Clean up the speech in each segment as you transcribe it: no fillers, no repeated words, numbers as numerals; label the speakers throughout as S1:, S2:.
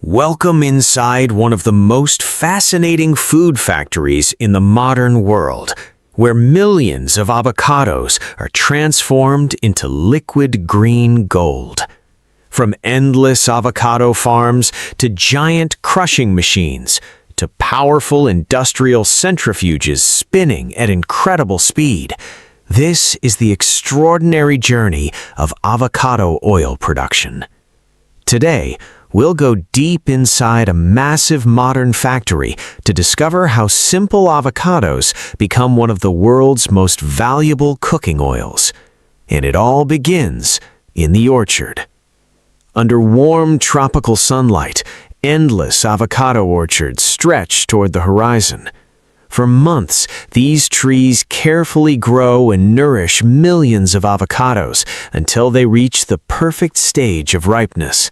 S1: Welcome inside one of the most fascinating food factories in the modern world, where millions of avocados are transformed into liquid green gold. From endless avocado farms to giant crushing machines, to powerful industrial centrifuges spinning at incredible speed, this is the extraordinary journey of avocado oil production. Today, we'll go deep inside a massive modern factory to discover how simple avocados become one of the world's most valuable cooking oils. And it all begins in the orchard. Under warm tropical sunlight, endless avocado orchards stretch toward the horizon. For months, these trees carefully grow and nourish millions of avocados until they reach the perfect stage of ripeness.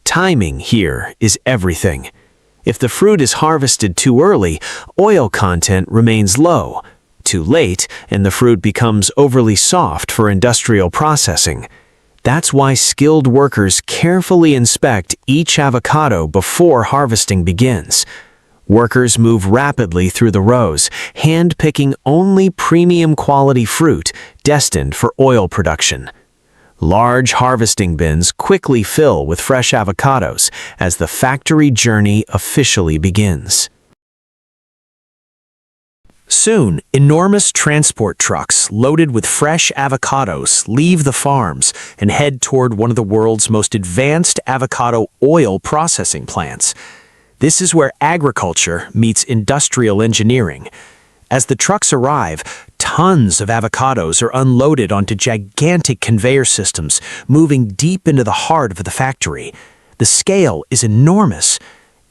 S1: Timing here is everything. If the fruit is harvested too early, oil content remains low. Too late, and the fruit becomes overly soft for industrial processing. That's why skilled workers carefully inspect each avocado before harvesting begins. Workers move rapidly through the rows, hand-picking only premium quality fruit destined for oil production. Large harvesting bins quickly fill with fresh avocados as the factory journey officially begins. Soon, enormous transport trucks loaded with fresh avocados leave the farms and head toward one of the world's most advanced avocado oil processing plants. This is where agriculture meets industrial engineering. As the trucks arrive, tons of avocados are unloaded onto gigantic conveyor systems, moving deep into the heart of the factory. The scale is enormous.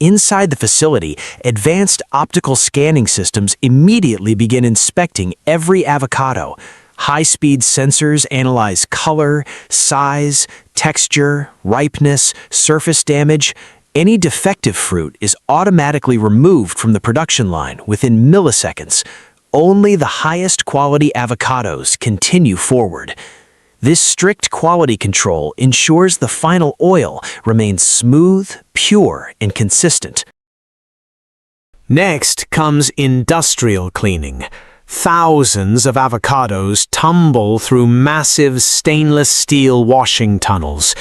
S1: Inside the facility, advanced optical scanning systems immediately begin inspecting every avocado. High-speed sensors analyze color, size, texture, ripeness, surface damage. Any defective fruit is automatically removed from the production line within milliseconds. Only the highest quality avocados continue forward. This strict quality control ensures the final oil remains smooth, pure, and consistent. Next comes industrial cleaning. Thousands of avocados tumble through massive stainless steel washing tunnels.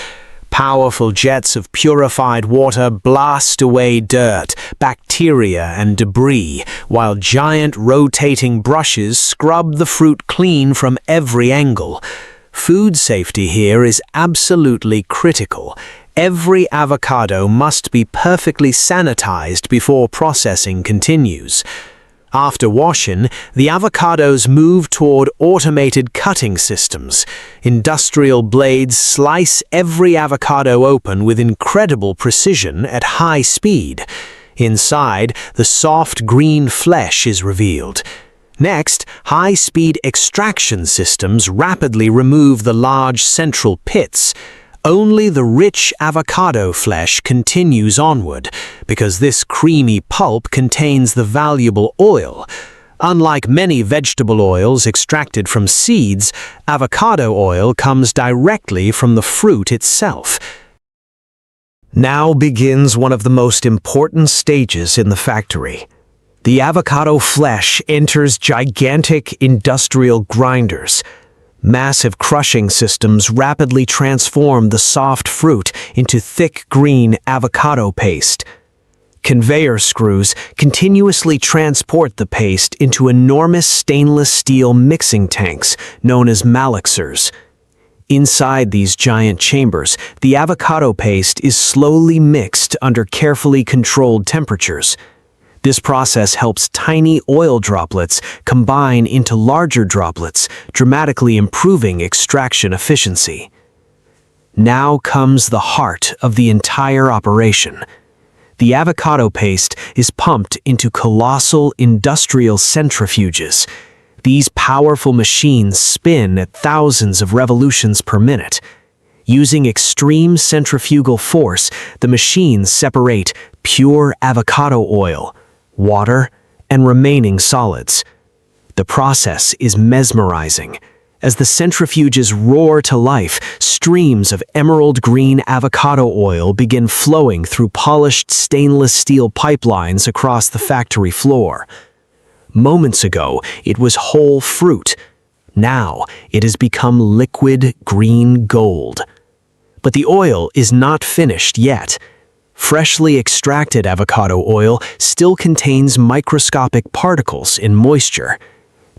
S1: Powerful jets of purified water blast away dirt, bacteria, and debris, while giant rotating brushes scrub the fruit clean from every angle. Food safety here is absolutely critical. Every avocado must be perfectly sanitized before processing continues. After washing, the avocados move toward automated cutting systems. Industrial blades slice every avocado open with incredible precision at high speed. Inside, the soft green flesh is revealed. Next, high-speed extraction systems rapidly remove the large central pits. Only the rich avocado flesh continues onward, because this creamy pulp contains the valuable oil. Unlike many vegetable oils extracted from seeds, avocado oil comes directly from the fruit itself. Now begins one of the most important stages in the factory. The avocado flesh enters gigantic industrial grinders. Massive crushing systems rapidly transform the soft fruit into thick green avocado paste. Conveyor screws continuously transport the paste into enormous stainless steel mixing tanks known as malaxers. Inside these giant chambers, the avocado paste is slowly mixed under carefully controlled temperatures. This process helps tiny oil droplets combine into larger droplets, dramatically improving extraction efficiency. Now comes the heart of the entire operation. The avocado paste is pumped into colossal industrial centrifuges. These powerful machines spin at thousands of revolutions per minute. Using extreme centrifugal force, the machines separate pure avocado oil, water, and remaining solids. The process is mesmerizing. As the centrifuges roar to life, streams of emerald green avocado oil begin flowing through polished stainless steel pipelines across the factory floor. Moments ago, it was whole fruit. Now, it has become liquid green gold. But the oil is not finished yet. Freshly extracted avocado oil still contains microscopic particles in moisture.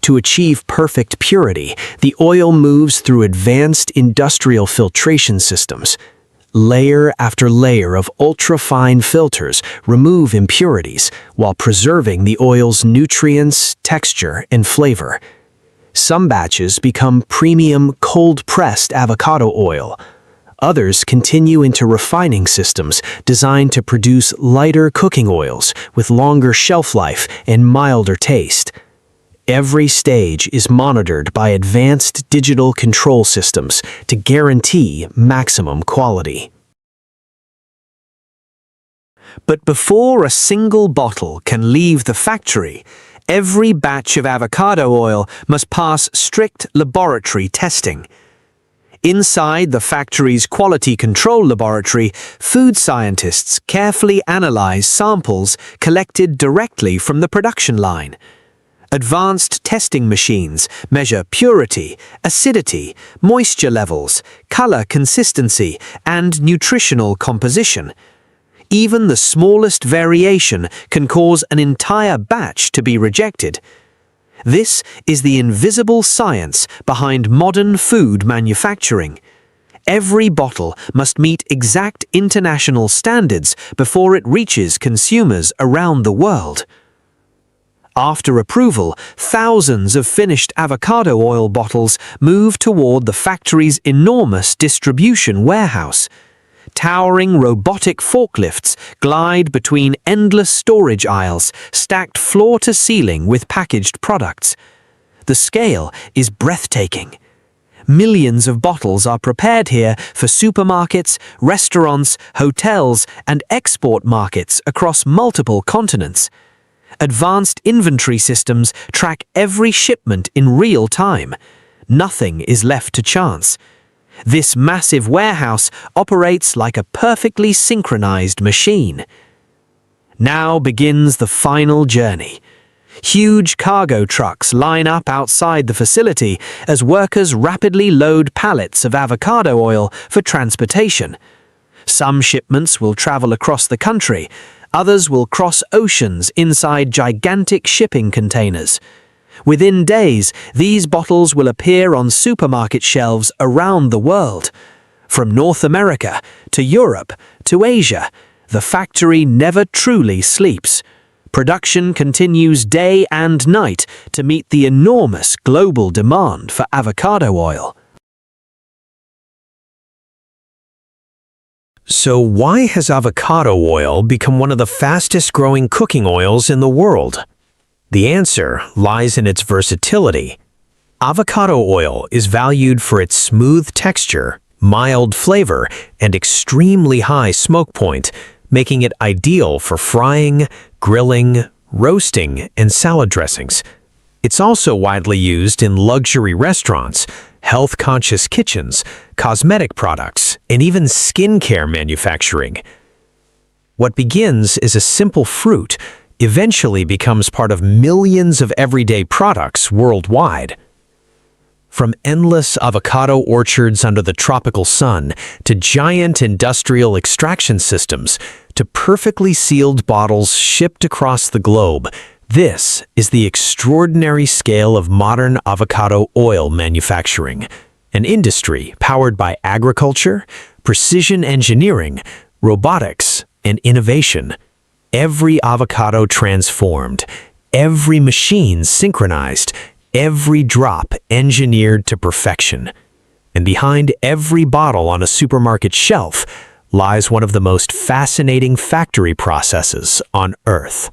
S1: To achieve perfect purity, the oil moves through advanced industrial filtration systems. Layer after layer of ultra-fine filters remove impurities while preserving the oil's nutrients, texture, and flavor. Some batches become premium cold-pressed avocado oil. Others continue into refining systems designed to produce lighter cooking oils with longer shelf life and milder taste. Every stage is monitored by advanced digital control systems to guarantee maximum quality. But before a single bottle can leave the factory, every batch of avocado oil must pass strict laboratory testing. Inside the factory's quality control laboratory, food scientists carefully analyze samples collected directly from the production line. Advanced testing machines measure purity, acidity, moisture levels, color consistency, and nutritional composition. Even the smallest variation can cause an entire batch to be rejected. This is the invisible science behind modern food manufacturing. Every bottle must meet exact international standards before it reaches consumers around the world. After approval, thousands of finished avocado oil bottles move toward the factory's enormous distribution warehouse. Towering robotic forklifts glide between endless storage aisles, stacked floor to ceiling with packaged products. The scale is breathtaking. Millions of bottles are prepared here for supermarkets, restaurants, hotels, and export markets across multiple continents. Advanced inventory systems track every shipment in real time. Nothing is left to chance. This massive warehouse operates like a perfectly synchronized machine. Now begins the final journey. Huge cargo trucks line up outside the facility as workers rapidly load pallets of avocado oil for transportation. Some shipments will travel across the country. Others will cross oceans inside gigantic shipping containers. Within days, these bottles will appear on supermarket shelves around the world. From North America to Europe to Asia, the factory never truly sleeps. Production continues day and night to meet the enormous global demand for avocado oil. So why has avocado oil become one of the fastest-growing cooking oils in the world? The answer lies in its versatility. Avocado oil is valued for its smooth texture, mild flavor, and extremely high smoke point, making it ideal for frying, grilling, roasting, and salad dressings. It's also widely used in luxury restaurants, health-conscious kitchens, cosmetic products, and even skincare manufacturing. What begins as a simple fruit eventually becomes part of millions of everyday products worldwide. From endless avocado orchards under the tropical sun, to giant industrial extraction systems, to perfectly sealed bottles shipped across the globe, this is the extraordinary scale of modern avocado oil manufacturing, an industry powered by agriculture, precision engineering, robotics, and innovation. Every avocado transformed, every machine synchronized, every drop engineered to perfection. And behind every bottle on a supermarket shelf lies one of the most fascinating factory processes on Earth.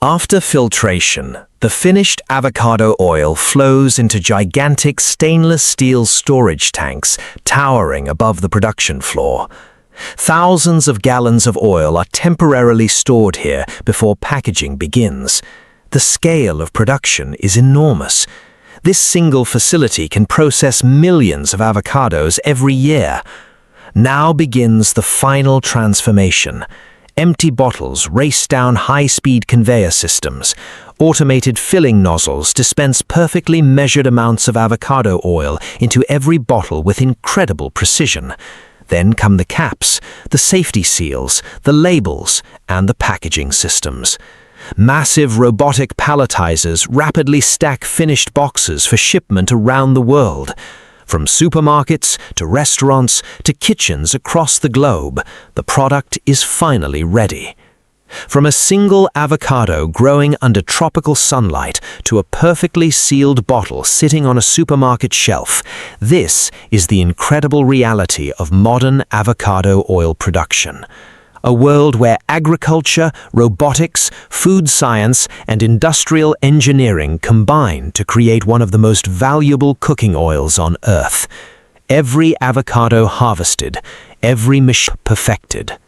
S1: After filtration, the finished avocado oil flows into gigantic stainless steel storage tanks towering above the production floor. Thousands of gallons of oil are temporarily stored here before packaging begins. The scale of production is enormous. This single facility can process millions of avocados every year. Now begins the final transformation. Empty bottles race down high-speed conveyor systems. Automated filling nozzles dispense perfectly measured amounts of avocado oil into every bottle with incredible precision. Then come the caps, the safety seals, the labels, and the packaging systems. Massive robotic palletizers rapidly stack finished boxes for shipment around the world. From supermarkets to restaurants to kitchens across the globe, the product is finally ready. From a single avocado growing under tropical sunlight to a perfectly sealed bottle sitting on a supermarket shelf, this is the incredible reality of modern avocado oil production. A world where agriculture, robotics, food science, and industrial engineering combine to create one of the most valuable cooking oils on Earth. Every avocado harvested, every machine perfected.